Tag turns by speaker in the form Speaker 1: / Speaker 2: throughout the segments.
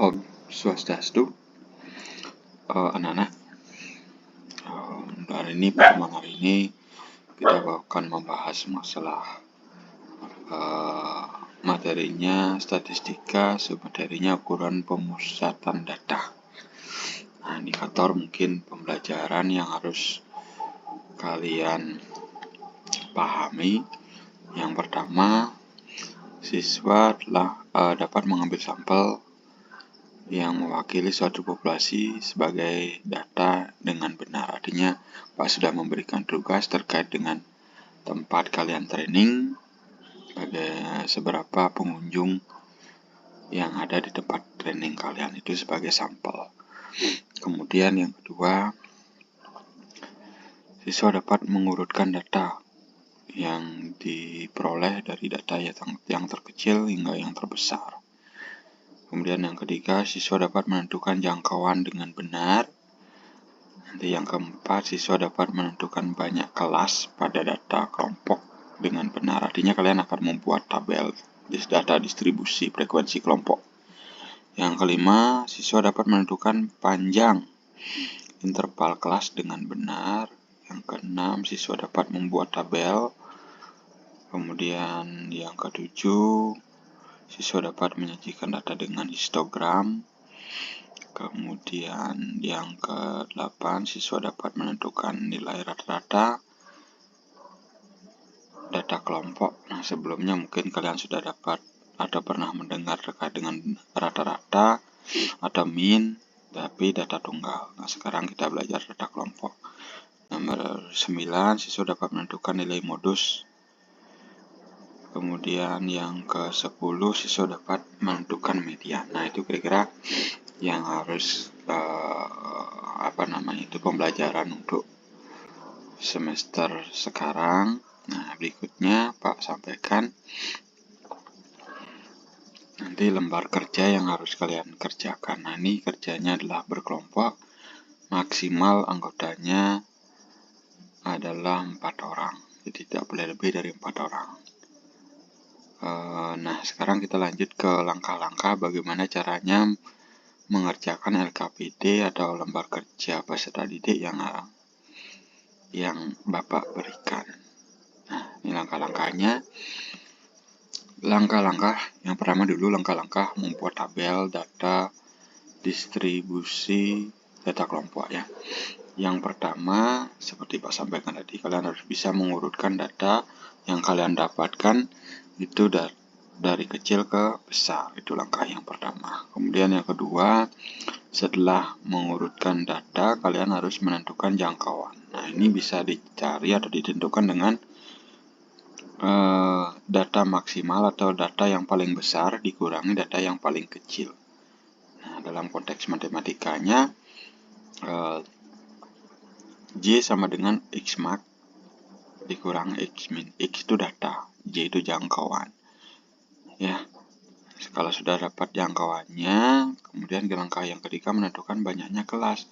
Speaker 1: Om Swastiastu, anak-anak. Hari ini pertemuan hari ini kita akan membahas masalah materinya statistika, submaterinya ukuran pemusatan data. Nah, indikator mungkin pembelajaran yang harus kalian pahami. Yang pertama, siswa telah dapat mengambil sampel yang mewakili suatu populasi sebagai data dengan benar. Artinya, Pak sudah memberikan tugas terkait dengan tempat kalian training, seberapa pengunjung yang ada di tempat training kalian itu sebagai sampel. Kemudian yang kedua, siswa dapat mengurutkan data yang diperoleh dari data yang terkecil hingga yang terbesar. Kemudian yang ketiga, siswa dapat menentukan jangkauan dengan benar. Nanti yang keempat, siswa dapat menentukan banyak kelas pada data kelompok dengan benar. Artinya kalian akan membuat tabel data distribusi frekuensi kelompok. Yang kelima, siswa dapat menentukan panjang interval kelas dengan benar. Yang keenam, siswa dapat membuat tabel. Kemudian yang ketujuh, siswa dapat menyajikan data dengan histogram. Kemudian yang ke-8, siswa dapat menentukan nilai rata-rata data kelompok. Nah, sebelumnya mungkin kalian sudah dapat atau pernah mendengar terkait dengan rata-rata atau mean, tapi data tunggal. Nah, sekarang kita belajar data kelompok. Nomor 9, siswa dapat menentukan nilai modus. Kemudian yang ke-10, siswa dapat menentukan median. Nah, itu kira-kira yang harus pembelajaran untuk semester sekarang. Nah, berikutnya Pak sampaikan nanti lembar kerja yang harus kalian kerjakan. Nah, ini kerjanya adalah berkelompok, maksimal anggotanya adalah 4 orang, jadi tidak boleh lebih dari 4 orang. Nah, sekarang kita lanjut ke langkah-langkah bagaimana caranya mengerjakan LKPD atau lembar kerja peserta didik yang Bapak berikan. Nah, ini langkah-langkahnya. Langkah-langkah yang pertama dulu, langkah-langkah membuat tabel data distribusi data kelompok ya. Yang pertama, seperti Pak sampaikan tadi, kalian harus bisa mengurutkan data yang kalian dapatkan itu dari kecil ke besar. Itu langkah yang pertama. Kemudian yang kedua, setelah mengurutkan data, kalian harus menentukan jangkauan. Nah, ini bisa dicari atau ditentukan dengan data maksimal atau data yang paling besar dikurangi data yang paling kecil. Nah, dalam konteks matematikanya, J sama dengan X max dikurangi X min. X itu data, J itu jangkauan. Ya, kalau sudah dapat jangkauannya, kemudian langkah yang ketiga menentukan banyaknya kelas.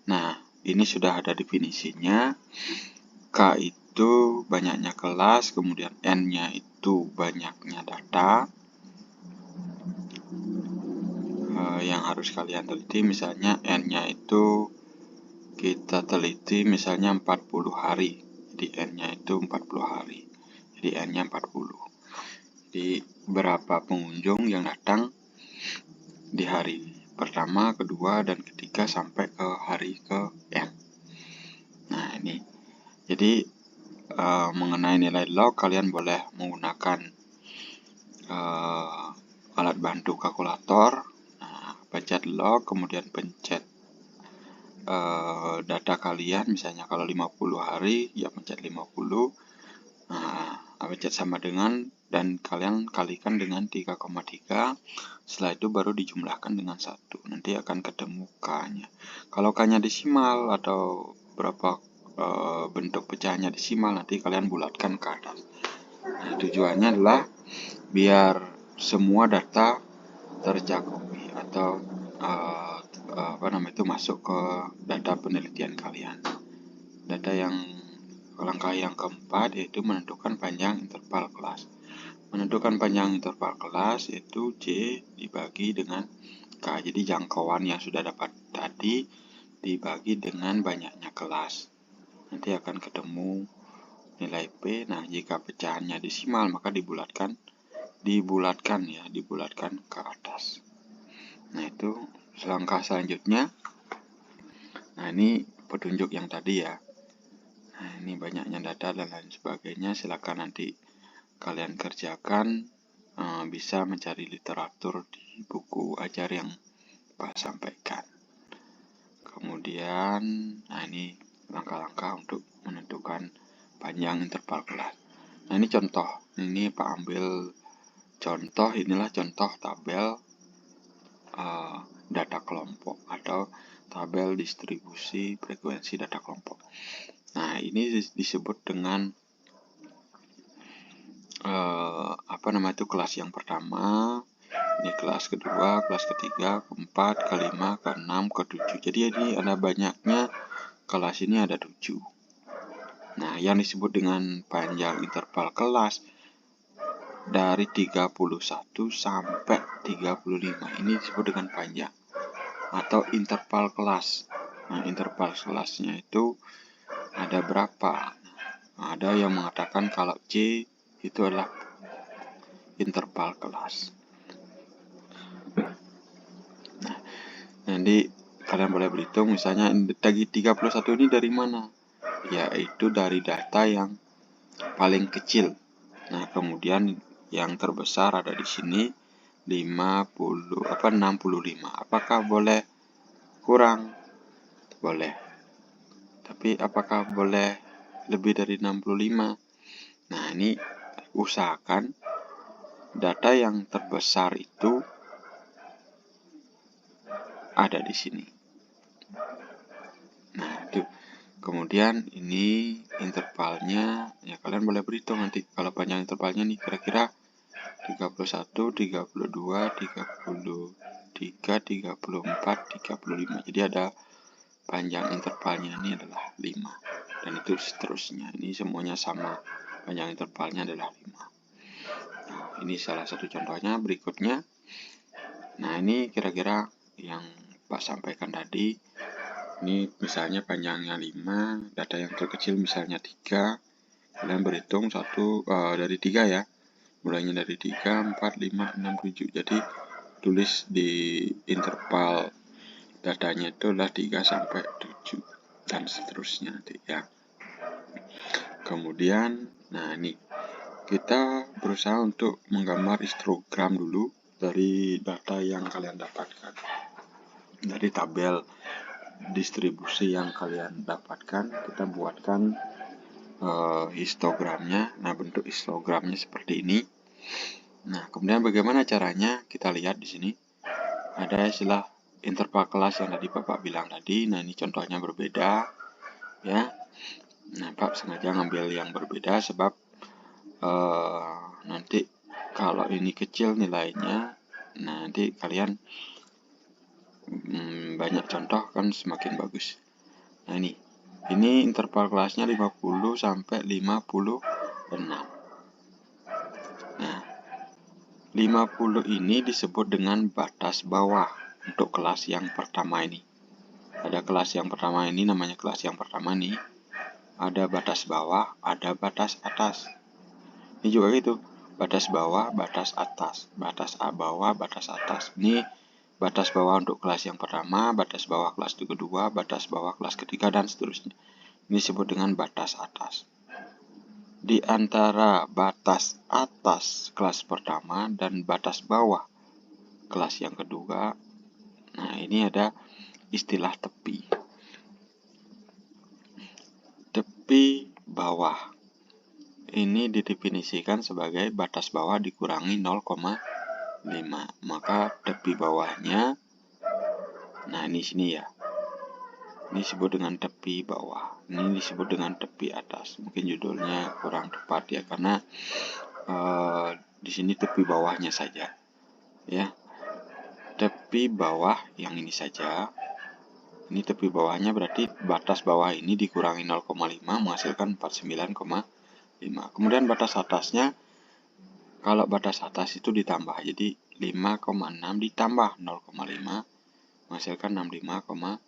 Speaker 1: Nah, ini sudah ada definisinya. K itu banyaknya kelas, kemudian N-nya itu banyaknya data. Yang harus kalian teliti, misalnya N-nya itu kita teliti misalnya 40 hari. Jadi N-nya itu 40 hari. Jadi N-nya 40. Jadi berapa pengunjung yang datang di hari pertama, kedua, dan ketiga sampai ke hari ke N. Nah, ini. Jadi mengenai nilai log, kalian boleh menggunakan alat bantu kalkulator. Nah, pencet log, kemudian pencet data kalian, misalnya kalau 50 hari ya pencet 50. Nah, pencet sama dengan, dan kalian kalikan dengan 3,3. Setelah itu baru dijumlahkan dengan 1. Nanti akan ketemu K-nya. Kalau K-nya desimal atau berapa bentuk pecahnya desimal, nanti kalian bulatkan ke atas. Nah, tujuannya adalah biar semua data tercakupi atau masuk ke data penelitian kalian. Data yang langkah yang keempat yaitu menentukan panjang interval kelas. Menentukan panjang interval kelas yaitu J dibagi dengan K. Jadi jangkauan yang sudah dapat tadi dibagi dengan banyaknya kelas. Nanti akan ketemu nilai P. Nah, jika pecahannya desimal maka dibulatkan ke atas. Nah, itu langkah selanjutnya. Nah, ini petunjuk yang tadi ya. Nah, ini banyaknya data dan lain sebagainya. Silakan nanti kalian kerjakan, bisa mencari literatur di buku ajar yang Pak sampaikan. Kemudian, nah ini langkah-langkah untuk menentukan panjang interval kelas. Nah, ini contoh. Ini Pak ambil contoh, inilah contoh tabel data kelompok atau tabel distribusi frekuensi data kelompok. Nah, ini disebut dengan kelas yang pertama, ini kelas kedua, kelas ketiga, keempat, kelima, keenam, ketujuh. Jadi ini ada banyaknya kelas, ini ada 7. Nah, yang disebut dengan panjang interval kelas dari 31 sampai 35 ini disebut dengan panjang atau interval kelas. Nah, interval kelasnya itu ada berapa? Ada yang mengatakan kalau C itu adalah interval kelas. Nah, nanti kalian boleh berhitung, misalnya dari 31 ini dari mana? Yaitu dari data yang paling kecil. Nah, kemudian yang terbesar ada di sini 65. Apakah boleh kurang? Boleh. Tapi apakah boleh lebih dari 65? Nah, ini usahakan data yang terbesar itu ada di sini. Nah, itu. Kemudian ini intervalnya, ya kalian boleh berhitung nanti. Kalau panjang intervalnya nih kira-kira 31, 32, 33, 34, 35. Jadi ada panjang intervalnya ini adalah 5. Dan itu seterusnya. Ini semuanya sama. Panjang intervalnya adalah 5. Nah, ini salah satu contohnya. Berikutnya. Nah, ini kira-kira yang Pak sampaikan tadi. Ini misalnya panjangnya 5, data yang terkecil misalnya 3. Kalian berhitung dari 3 ya. Mulainya dari 3, 4, 5, 6, 7. Jadi tulis di interval datanya itu adalah 3 sampai 7 dan seterusnya nanti ya. Kemudian, nah ini kita berusaha untuk menggambar histogram dulu dari data yang kalian dapatkan. Dari tabel distribusi yang kalian dapatkan, kita buatkan histogramnya. Nah, bentuk histogramnya seperti ini. Nah, kemudian bagaimana caranya? Kita lihat di sini ada istilah interval kelas yang tadi Bapak bilang tadi. Nah, ini contohnya berbeda ya. Nah, Pak sengaja ngambil yang berbeda sebab nanti kalau ini kecil nilainya, nanti kalian banyak contoh kan semakin bagus. Nah, ini interval kelasnya 50 sampai 56. Nah, 50 ini disebut dengan batas bawah untuk kelas yang pertama ini. Ada kelas yang pertama ini, namanya kelas yang pertama nih. Ada batas bawah, ada batas atas. Ini juga gitu, batas bawah, batas atas, batas bawah, batas atas. Ini batas bawah untuk kelas yang pertama, batas bawah kelas kedua, batas bawah kelas ketiga, dan seterusnya. Ini disebut dengan batas atas. Di antara batas atas kelas pertama dan batas bawah kelas yang kedua, nah ini ada istilah tepi. Tepi bawah ini didefinisikan sebagai batas bawah dikurangi 0,5. Maka tepi bawahnya, nah ini sini ya, ini disebut dengan tepi bawah. Ini disebut dengan tepi atas. Mungkin judulnya kurang tepat ya, karena di sini tepi bawahnya saja ya. Tepi bawah yang ini saja. Ini tepi bawahnya berarti batas bawah ini dikurangi 0,5 menghasilkan 49,5. Kemudian batas atasnya, kalau batas atas itu ditambah, jadi 5,6 ditambah 0,5 menghasilkan 65,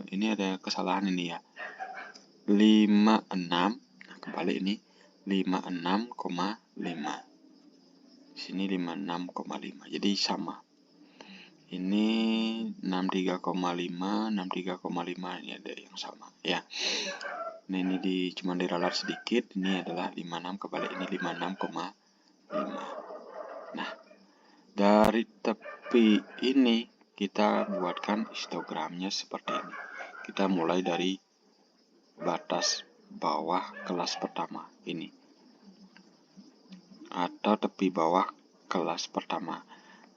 Speaker 1: ini ada kesalahan ini ya. 56, nah kembali ini 56,5. Sini 56,5. Jadi sama. Ini 63,5, 63,5 ini ada yang sama ya. Nah, ini cuma diralat sedikit. Ini adalah 56, kebalik ini 56,5. Nah, dari tepi ini kita buatkan histogramnya seperti ini. Kita mulai dari batas bawah kelas pertama ini, atau tepi bawah kelas pertama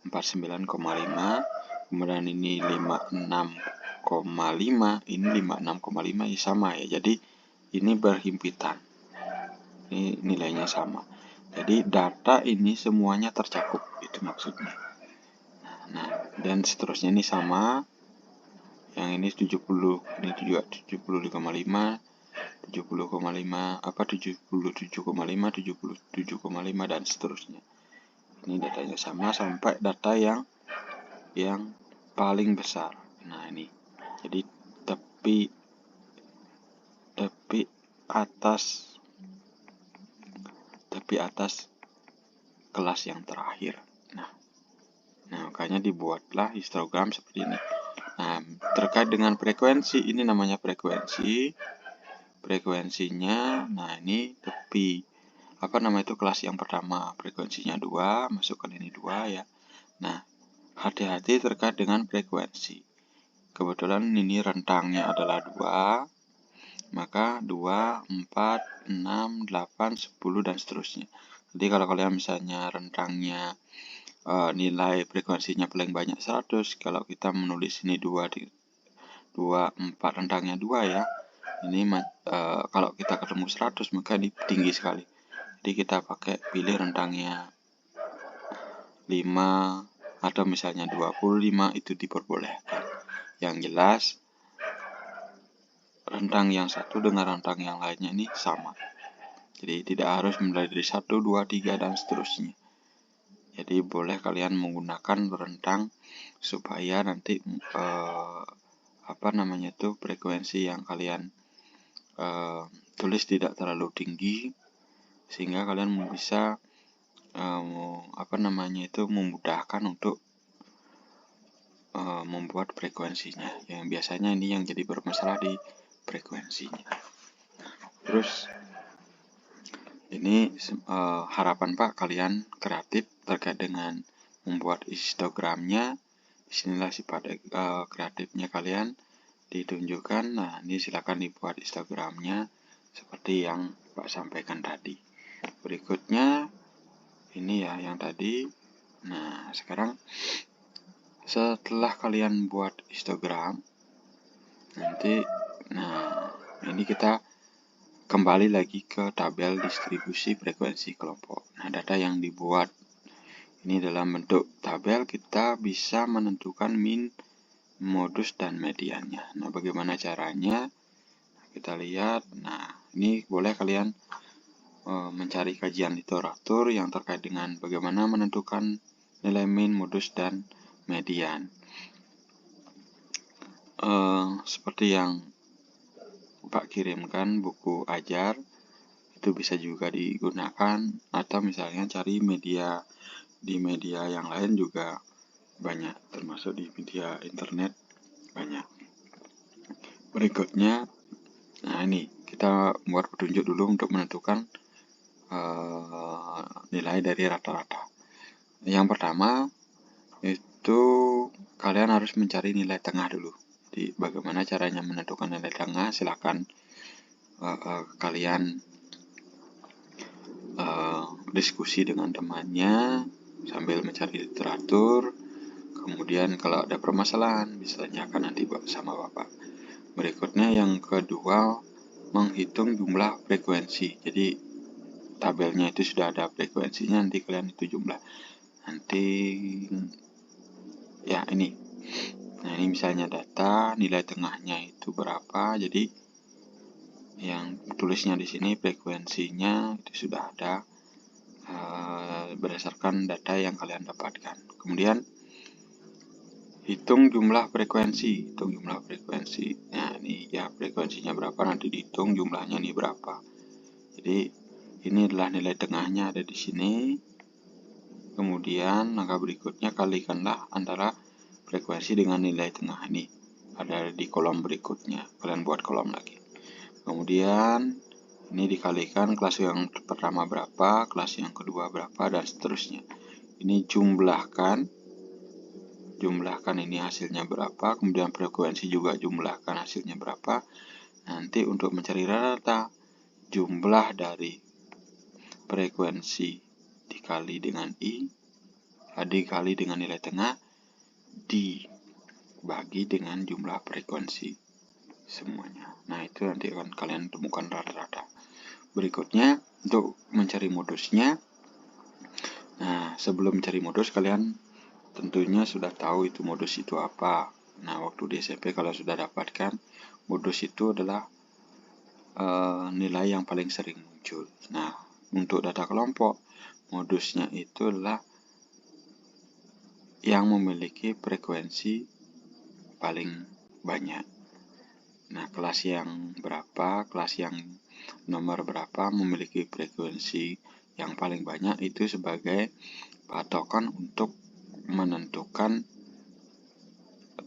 Speaker 1: 49,5, kemudian ini 56,5, ini 56,5 ya sama ya. Jadi ini berhimpitan, ini nilainya sama. Jadi data ini semuanya tercakup, itu maksudnya. Nah, dan seterusnya ini sama. Yang ini 70, ini juga 70,5, 70,5, 77,5, 77,5 dan seterusnya. Ini datanya sama sampai data yang paling besar. Nah, ini. Jadi tepi atas kelas yang terakhir. Nah, makanya dibuatlah histogram seperti ini. Nah, terkait dengan frekuensi, ini namanya frekuensi. Frekuensinya, nah ini tepi itu kelas yang pertama, frekuensinya 2, masukkan ini 2 ya. Nah, hati-hati terkait dengan frekuensi. Kebetulan ini rentangnya adalah 2, maka 2, 4, 6, 8, 10 dan seterusnya. Jadi kalau kalian misalnya rentangnya nilai frekuensinya paling banyak 100, kalau kita menulis ini 2, 4 rentangnya 2 ya. Ini kalau kita ketemu 100 maka ini tinggi sekali. Jadi kita pilih rentangnya 5 atau misalnya 25, itu diperbolehkan. Yang jelas rentang yang satu dengan rentang yang lainnya ini sama. Jadi tidak harus mulai dari 1, 2, 3 dan seterusnya. Jadi boleh kalian menggunakan rentang supaya nanti frekuensi yang kalian tulis tidak terlalu tinggi, sehingga kalian bisa memudahkan untuk membuat frekuensinya. Yang biasanya ini yang jadi bermasalah di frekuensinya. Terus ini harapan Pak kalian kreatif terkait dengan membuat histogramnya. Disinilah sifat kreatifnya kalian ditunjukkan. Nah, ini silakan dibuat histogramnya seperti yang Pak sampaikan tadi. Berikutnya ini ya yang tadi. Nah, sekarang setelah kalian buat histogram nanti, nah ini kita kembali lagi ke tabel distribusi frekuensi kelompok. Nah, data yang dibuat ini dalam bentuk tabel, kita bisa menentukan min, modus, dan mediannya. Nah, bagaimana caranya? Kita lihat. Nah, ini boleh kalian mencari kajian literatur yang terkait dengan bagaimana menentukan nilai min, modus, dan median. Seperti yang Pak kirimkan buku ajar, itu bisa juga digunakan, atau misalnya cari media di media yang lain juga banyak, termasuk di media internet banyak. Berikutnya, nah ini kita buat petunjuk dulu untuk menentukan nilai dari rata-rata. Yang pertama itu kalian harus mencari nilai tengah dulu. Jadi bagaimana caranya menentukan nilai tengah? Silakan kalian diskusi dengan temannya sambil mencari literatur. Kemudian kalau ada permasalahan bisa tanyakan nanti sama Bapak. Berikutnya yang kedua, menghitung jumlah frekuensi. Jadi tabelnya itu sudah ada frekuensinya, nanti kalian itu jumlah. Nanti ya ini. Nah, ini misalnya data nilai tengahnya itu berapa. Jadi yang tulisnya di sini frekuensinya itu sudah ada. berdasarkan data yang kalian dapatkan. Kemudian hitung jumlah frekuensi. Nah, ini ya frekuensinya berapa, nanti dihitung jumlahnya ini berapa. Jadi ini adalah nilai tengahnya ada di sini. Kemudian langkah berikutnya kalikanlah antara frekuensi dengan nilai tengah ini. Ada di kolom berikutnya. Kalian buat kolom lagi. Kemudian ini dikalikan kelas yang pertama berapa, kelas yang kedua berapa, dan seterusnya. Ini jumlahkan ini hasilnya berapa, kemudian frekuensi juga jumlahkan hasilnya berapa. Nanti untuk mencari rata, jumlah dari frekuensi dikali dengan I, dikali dengan nilai tengah, dibagi dengan jumlah frekuensi semuanya. Nah, itu nanti akan kalian temukan rata-rata. Berikutnya, untuk mencari modusnya. Nah, sebelum mencari modus, kalian tentunya sudah tahu itu modus itu apa. Nah, waktu di SMP kalau sudah dapatkan, modus itu adalah nilai yang paling sering muncul. Nah, untuk data kelompok, modusnya itu adalah yang memiliki frekuensi paling banyak. Nah, kelas yang berapa, kelas yang nomor berapa memiliki frekuensi yang paling banyak itu sebagai patokan untuk menentukan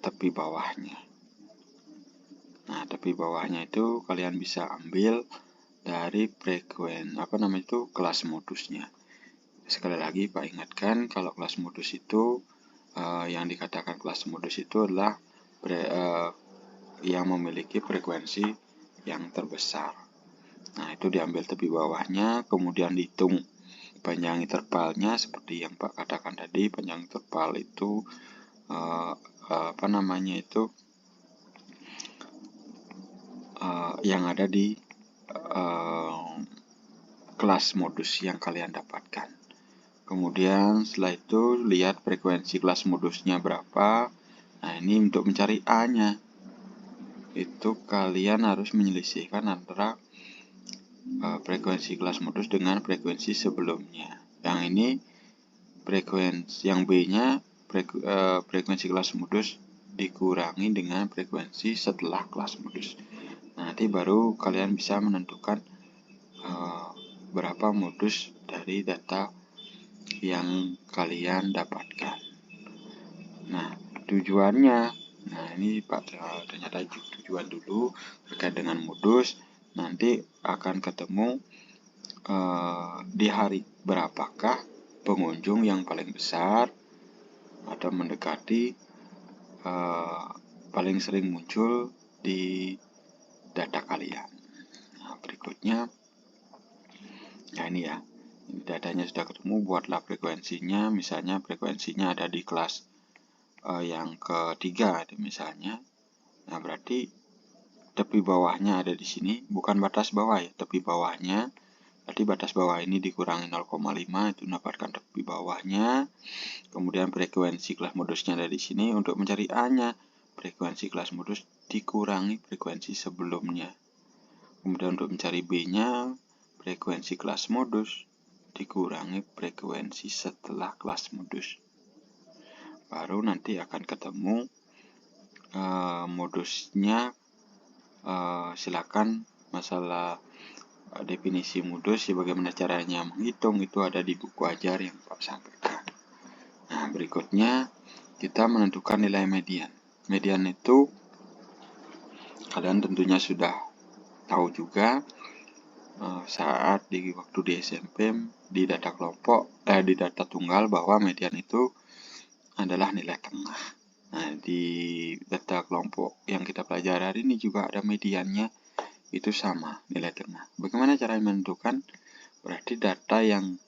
Speaker 1: tepi bawahnya. Nah, tepi bawahnya itu kalian bisa ambil dari kelas modusnya. Sekali lagi Pak ingatkan, kalau kelas modus itu yang dikatakan kelas modus itu adalah yang memiliki frekuensi yang terbesar. Nah, itu diambil tepi bawahnya, kemudian dihitung panjang intervalnya seperti yang Pak katakan tadi. Panjang interval itu yang ada di kelas modus yang kalian dapatkan. Kemudian setelah itu lihat frekuensi kelas modusnya berapa. Nah, ini untuk mencari A-nya. Itu kalian harus menyelisihkan antara frekuensi kelas modus dengan frekuensi sebelumnya. Yang ini frekuensi yang B-nya frekuensi kelas modus dikurangi dengan frekuensi setelah kelas modus. Nanti baru kalian bisa menentukan berapa modus dari data yang kalian dapatkan. Nah, tujuannya, nah ini Pak ternyata tujuan dulu terkait dengan modus. Nanti akan ketemu di hari berapakah pengunjung yang paling besar atau mendekati paling sering muncul di data kalian. Nah, berikutnya, nah ini ya, datanya sudah ketemu, buatlah frekuensinya. Misalnya frekuensinya ada di kelas yang ketiga misalnya. Nah, berarti tepi bawahnya ada di sini, bukan batas bawah ya, tepi bawahnya. Berarti batas bawah ini dikurangi 0,5, itu mendapatkan tepi bawahnya. Kemudian frekuensi kelas modusnya ada di sini. Untuk mencari A-nya, frekuensi kelas modus dikurangi frekuensi sebelumnya. Kemudian untuk mencari B-nya, frekuensi kelas modus dikurangi frekuensi setelah kelas modus. Baru nanti akan ketemu modusnya. Silakan masalah definisi modus, bagaimana caranya menghitung, itu ada di buku ajar yang Pak sampaikan. Nah, berikutnya kita menentukan nilai median. Median itu kalian tentunya sudah tahu juga saat waktu di SMP di data kelompok di data tunggal bahwa median itu adalah nilai tengah. Nah, di data kelompok yang kita pelajari hari ini juga ada mediannya, itu sama nilai tengah. Bagaimana cara menentukan? Berarti data yang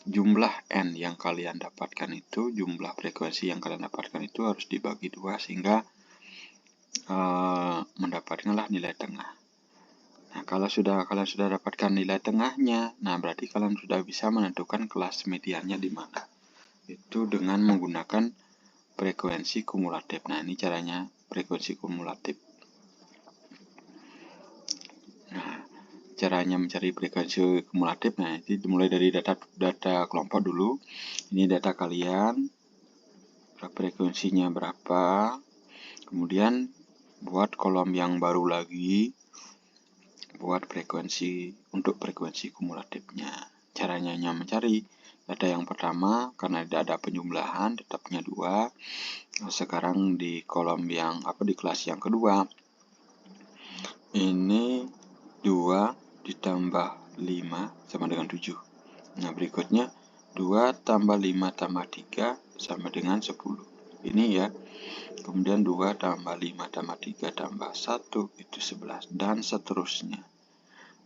Speaker 1: jumlah N yang kalian dapatkan itu, jumlah frekuensi yang kalian dapatkan itu harus dibagi 2 sehingga mendapatkanlah nilai tengah. Nah, kalau kalian sudah dapatkan nilai tengahnya, nah berarti kalian sudah bisa menentukan kelas mediannya di mana. Itu dengan menggunakan frekuensi kumulatif. Nah, ini caranya frekuensi kumulatif. Nah, caranya mencari frekuensi kumulatif. Nah, itu dimulai dari data kelompok dulu. Ini data kalian, frekuensinya berapa. Kemudian buat kolom yang baru lagi, buat untuk frekuensi kumulatifnya. Caranya mencari data yang pertama, karena tidak ada penjumlahan, tetapnya 2. Sekarang di kolom di kelas yang kedua, ini 2 ditambah 5 sama dengan 7. Nah, berikutnya 2 tambah 5 tambah 3 sama dengan 10. Ini ya. Kemudian 2 tambah 5 tambah 3 tambah 1 itu 11, dan seterusnya.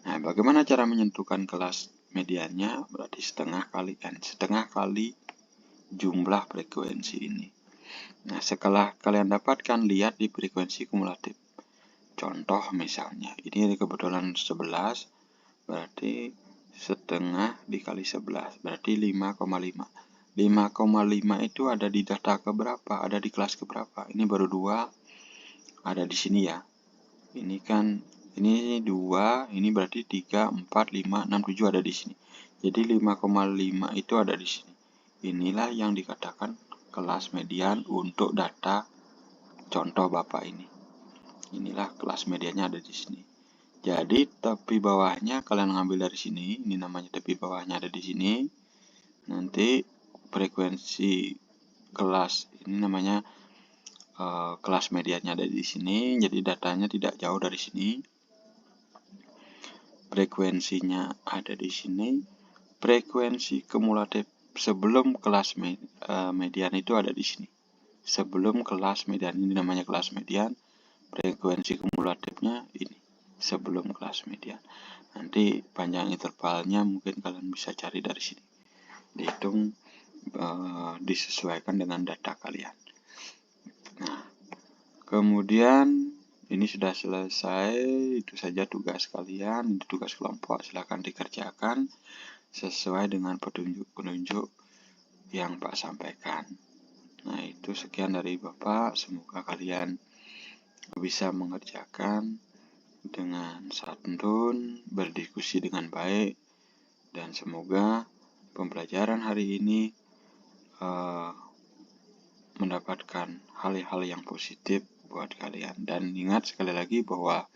Speaker 1: Nah, bagaimana cara menentukan kelas mediannya? Berarti setengah kali N, setengah kali jumlah frekuensi ini. Nah, setelah kalian dapatkan, lihat di frekuensi kumulatif. Contoh misalnya, ini kebetulan 11, berarti setengah dikali 11, berarti 5,5. 5,5 itu ada di data keberapa? Ada di kelas keberapa? Ini baru 2, ada di sini ya. Ini kan, ini 2, ini berarti 3, 4, 5, 6, 7 ada di sini. Jadi 5,5 itu ada di sini. Inilah yang dikatakan kelas median untuk data contoh Bapak ini. Inilah kelas mediannya ada di sini. Jadi tepi bawahnya kalian ngambil dari sini. Ini namanya tepi bawahnya ada di sini. Nanti frekuensi kelas ini namanya kelas mediannya ada di sini. Jadi datanya tidak jauh dari sini. Frekuensinya ada di sini. Frekuensi kumulatif sebelum kelas median itu ada di sini. Sebelum kelas median, ini namanya kelas median. Frekuensi kumulatifnya ini sebelum kelas median. Nanti panjang intervalnya mungkin kalian bisa cari dari sini. Dihitung, disesuaikan dengan data kalian. Nah, kemudian ini sudah selesai. Itu saja tugas kalian, tugas kelompok. Silahkan dikerjakan sesuai dengan petunjuk-petunjuk yang Pak sampaikan. Nah, itu sekian dari Bapak. Semoga kalian bisa mengerjakan dengan santun, berdiskusi dengan baik, dan semoga pembelajaran hari ini mendapatkan hal-hal yang positif buat kalian. Dan ingat sekali lagi bahwa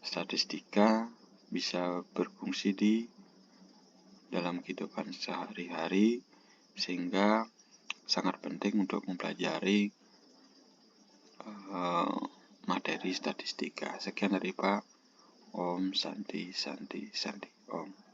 Speaker 1: statistika bisa berfungsi di dalam kehidupan sehari-hari, sehingga sangat penting untuk mempelajari materi statistika. Sekian dari Pak. Om Santi Santi Santi Om.